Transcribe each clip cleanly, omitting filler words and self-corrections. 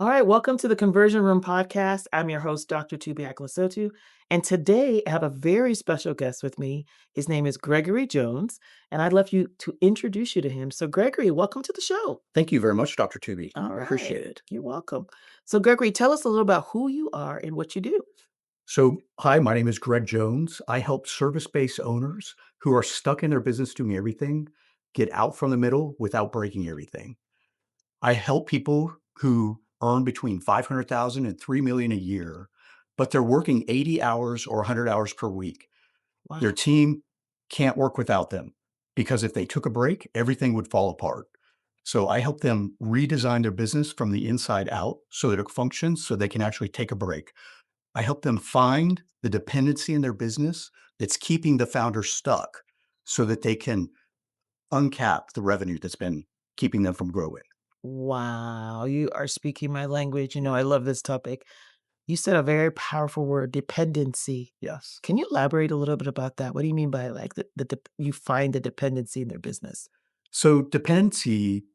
All right, welcome to the Conversion Room podcast. I'm your host, Dr. Tubi Aklasotu, and today I have a very special guest with me. His name is Gregory Jones, and I'd love you to introduce you to him. So, Gregory, welcome to the show. Thank you very much, Dr. Tubi. All Appreciate right, it. you're welcome. So, Gregory, tell us a little about who you are and what you do. So, hi, my name is Greg Jones. I help service-based owners who are stuck in their business doing everything get out from the middle without breaking everything. I help people who earn between 500,000 and 3 million a year, but they're working 80 hours or 100 hours per week. Their Wow. team can't work without them because if they took a break, everything would fall apart. So I help them redesign their business from the inside out so that it functions so they can actually take a break. I help them find the dependency in their business that's keeping the founder stuck so that they can uncap the revenue that's been keeping them from growing. Wow, you are speaking my language. I love this topic. You said a very powerful word, dependency. Yes. Can you elaborate a little bit about that? What do you mean by like you find the dependency in their business? So dependency,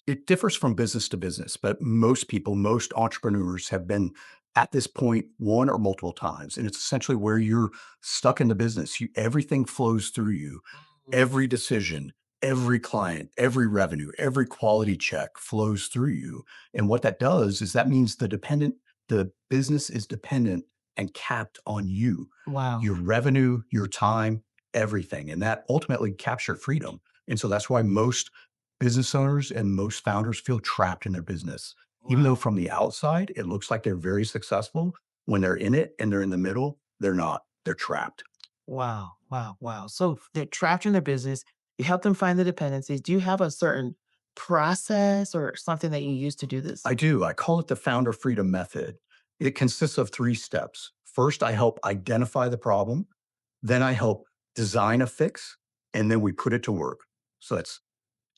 it differs from business to business, but most people, most entrepreneurs have been at this point one or multiple times. And it's essentially where you're stuck in the business. Everything flows through you. Mm. Every decision, every client, every revenue, every quality check flows through you. And what that does is that means the business is dependent and capped on you, Wow. your revenue, your time, everything. And that ultimately caps your freedom. And so that's why most business owners and most founders feel trapped in their business. Even though Wow. from the outside, it looks like they're very successful, when they're in it and they're in the middle, they're not. They're trapped. Wow. Wow. Wow. So they're trapped in their business. You help them find the dependencies. Do you have a certain process or something that you use to do this? I do. I call it the founder freedom method. It consists of 3 steps. First, I help identify the problem. Then I help design a fix, and then we put it to work. So that's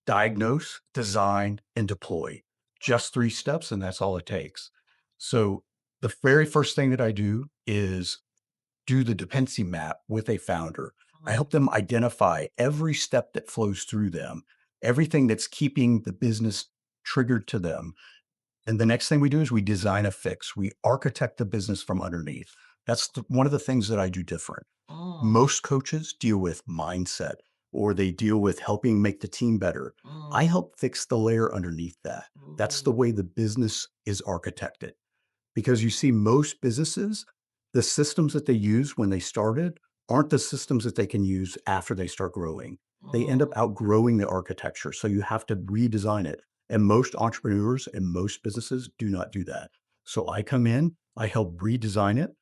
diagnose, design, and deploy. Just 3 steps, and that's all it takes. So the very first thing that I do is do the dependency map with a founder. I Mm. help them identify every step that flows through them, everything that's keeping the business triggered to them. And the next thing we do is we design a fix. We architect the business from underneath. That's one of the things that I do different. Mm. Most coaches deal with mindset or they deal with helping make the team better. Mm. I help fix the layer underneath that. That's the Mm. way the business is architected. Because you see, most businesses, the systems that they use when they started aren't the systems that they can use after they start growing. They end up Mm. outgrowing the architecture. So you have to redesign it. And most entrepreneurs and most businesses do not do that. So I come in, I help redesign it.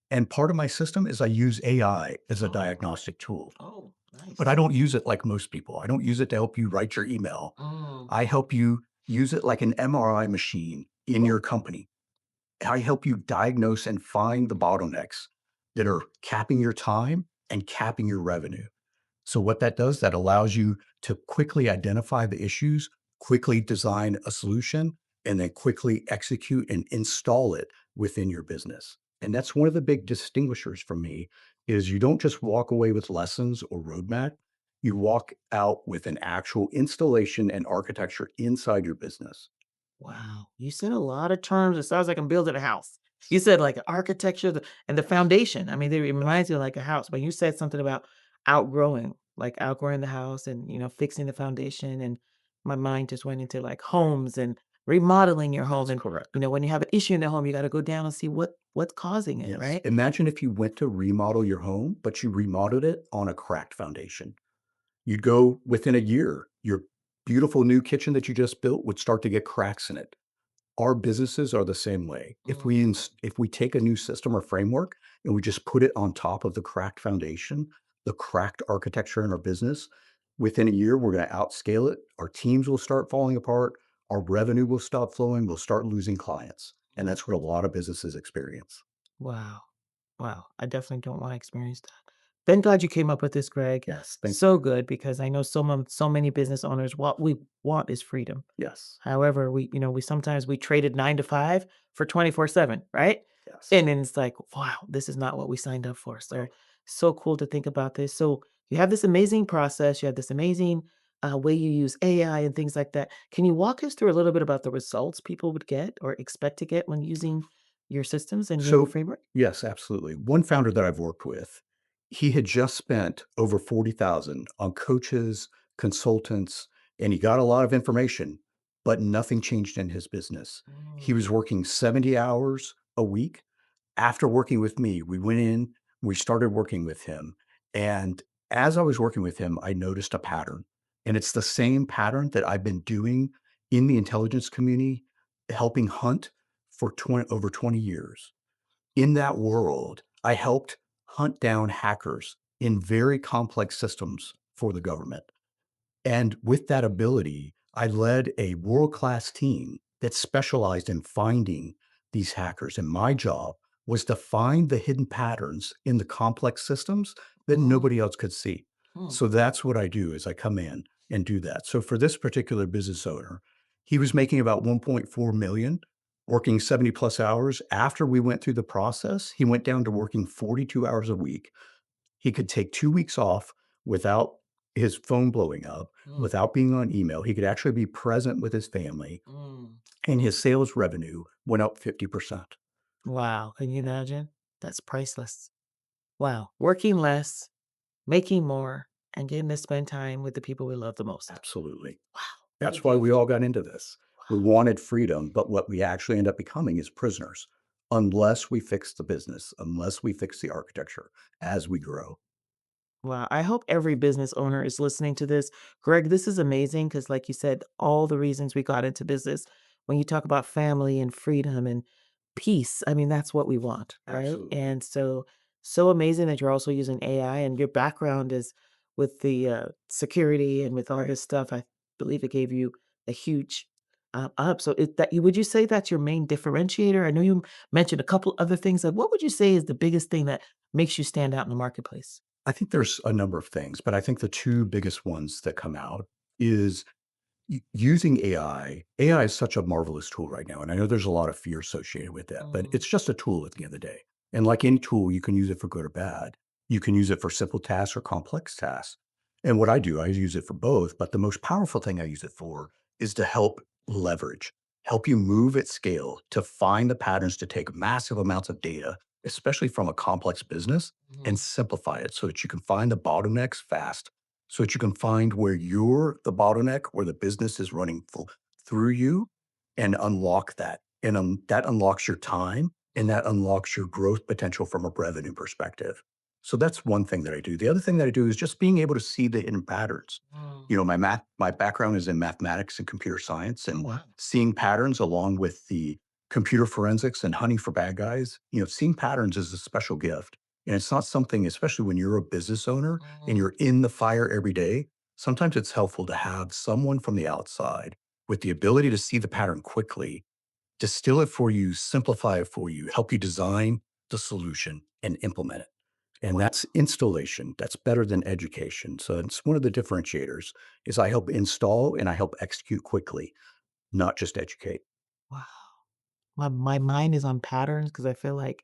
And part of my system is I use AI as a Oh. diagnostic tool, Oh, but I nice. don't use it like most people. I don't use it to help you write your email. Mm. I help you use it like an MRI machine in Oh. your company. I help you diagnose and find the bottlenecks that are capping your time and capping your revenue. So what that does, that allows you to quickly identify the issues, quickly design a solution, and then quickly execute and install it within your business. And that's one of the big distinguishers for me is you don't just walk away with lessons or roadmap, you walk out with an actual installation and architecture inside your business. Wow, you said a lot of terms. It sounds like I'm building a house. You said like architecture and the foundation. I mean, it reminds you of like a house, but you said something about outgrowing, like outgrowing the house and fixing the foundation. And my mind just went into like homes and remodeling your home. That's And correct. when you have an issue in the home, you got to go down and see what's causing it, Yes. right? Imagine if you went to remodel your home, but you remodeled it on a cracked foundation. You'd go within a year, your beautiful new kitchen that you just built would start to get cracks in it. Our businesses are the same way. Mm. If we take a new system or framework and we just put it on top of the cracked foundation, the cracked architecture in our business, within a year we're going to outscale it. Our teams will start falling apart. Our revenue will stop flowing. We'll start losing clients. And Mm. that's what a lot of businesses experience. Wow. Wow. I definitely don't want to experience that. Thank God you came up with this, Greg. Yes. Thank you. So good because I know so many business owners what we want is freedom. Yes. However, we sometimes we traded 9 to 5 for 24/7, right? Yes. And then it's like, wow, this is not what we signed up for. So cool to think about this. So you have this amazing process, you have this amazing way you use AI and things like that. Can you walk us through a little bit about the results people would get or expect to get when using your systems and your So, framework? yes, absolutely. One founder that I've worked with, he had just spent over 40,000 on coaches, consultants, and he got a lot of information, but nothing changed in his business. He Mm, was working 70 hours a week. After working with me, we went in, we started working with him. And as I was working with him, I noticed a pattern. And it's the same pattern that I've been doing in the intelligence community, helping hunt for over 20 years. In that world, I helped hunt down hackers in very complex systems for the government. And with that ability, I led a world class team that specialized in finding these hackers. And my job was to find the hidden patterns in the complex systems that mm, nobody else could see. mm, So that's what I do is I come in and do that. So for this particular business owner, he was making about 1.4 million, working 70 plus hours. After we went through the process, he went down to working 42 hours a week. He could take 2 weeks off without his phone blowing up, mm, without being on email. He could actually be present with his family, mm. and his sales revenue went up 50%. Wow. Can you imagine? That's priceless. Wow. Working less, making more, and getting to spend time with the people we love the most. Absolutely. Wow. What a That's why we beautiful. all got into this. We wanted freedom, but what we actually end up becoming is prisoners unless we fix the business, unless we fix the architecture as we grow. Wow, I hope every business owner is listening to this. Greg, this is amazing because, like you said, all the reasons we got into business, when you talk about family and freedom and peace, I mean, that's what we want, right? Absolutely. And so, so amazing that you're also using AI and your background is with the security and with all Right. this stuff. I believe it gave you a huge up. So, that you would you say that's your main differentiator? I know you mentioned a couple other things. Like, what would you say is the biggest thing that makes you stand out in the marketplace? I think there's a number of things, but I think the two biggest ones that come out is using AI. AI is such a marvelous tool right now. And I know there's a lot of fear associated with that, but Mm, it's just a tool at the end of the day. And like any tool, you can use it for good or bad. You can use it for simple tasks or complex tasks. And what I do, I use it for both. But the most powerful thing I use it for is to help you move at scale to find the patterns to take massive amounts of data, especially from a complex business, and mhm, simplify it so that you can find the bottlenecks fast so that you can find where you're the bottleneck, where the business is running through you and unlock that. And that unlocks your time and that unlocks your growth potential from a revenue perspective. So that's one thing that I do. The other thing that I do is just being able to see the hidden patterns. mm. You know, my background is in mathematics and computer science, Oh, and wow. seeing patterns along with the computer forensics and hunting for bad guys, seeing patterns is a special gift. And it's not something, especially when you're a business owner and Mm, you're in the fire every day, sometimes it's helpful to have someone from the outside with the ability to see the pattern quickly, distill it for you, simplify it for you, help you design the solution and implement it. And wow, that's installation. That's better than education. So it's one of the differentiators is I help install and I help execute quickly, not just educate. wow. My mind is on patterns because I feel like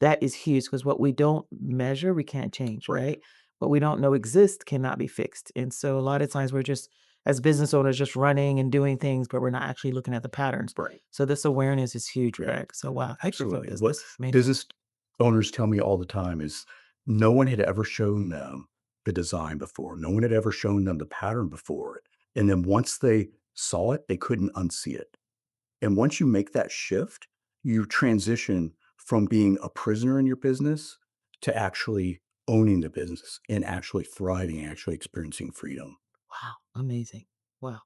that is huge. Because what we don't measure, we can't change, Right. right? What we don't know exists cannot be fixed, and so a lot of times we're just as business owners, just running and doing things, but we're not actually looking at the patterns. Right. So this awareness is huge, Yeah. Greg. So wow, thank you for Absolutely. this. What This is amazing. business owners tell me all the time is no one had ever shown them the design before. No one had ever shown them the pattern before. And then once they saw it, they couldn't unsee it. And once you make that shift, you transition from being a prisoner in your business to actually owning the business and actually thriving, actually experiencing freedom. Wow, amazing. Wow.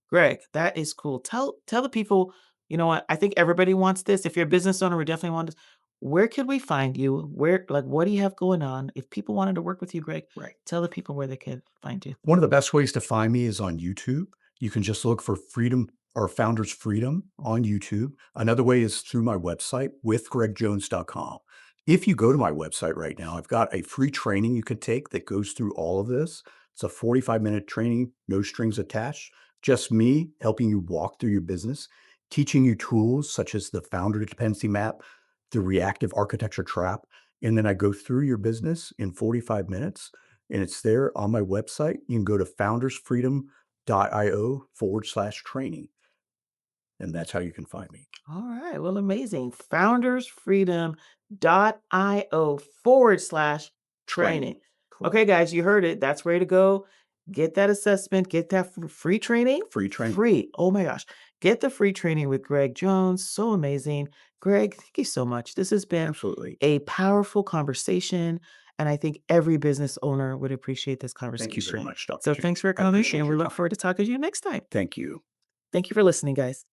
Greg, that is cool. Tell the people, you know what? I think everybody wants this. If you're a business owner, we definitely want this. Where could we find you? Where like what do you have going on? If people wanted to work with you, Greg, Right. tell the people where they could find you. One of the best ways to find me is on YouTube. You can just look for Freedom or Founders Freedom on YouTube. Another way is through my website, withgregjones.com. If you go to my website right now, I've got a free training you could take that goes through all of this. It's a 45-minute training, no strings attached, just me helping you walk through your business, teaching you tools such as the founder dependency map, the reactive architecture trap. And then I go through your business in 45 minutes and it's there on my website. You can go to foundersfreedom.io/training. And that's how you can find me. All right. Well, amazing. Foundersfreedom.io/training. Training. Correct. Okay, guys, you heard it. That's where to go. Get that assessment, get that free training. Free training. Free. Oh my gosh. Get the free training with Greg Jones. So amazing. Greg, thank you so much. This has been Absolutely. a powerful conversation. And I think every business owner would appreciate this Thank you very conversation. much, Dr. So Chen. thanks for I coming, appreciate and we your look time. forward to talking to you next time. Thank you. Thank you for listening, guys.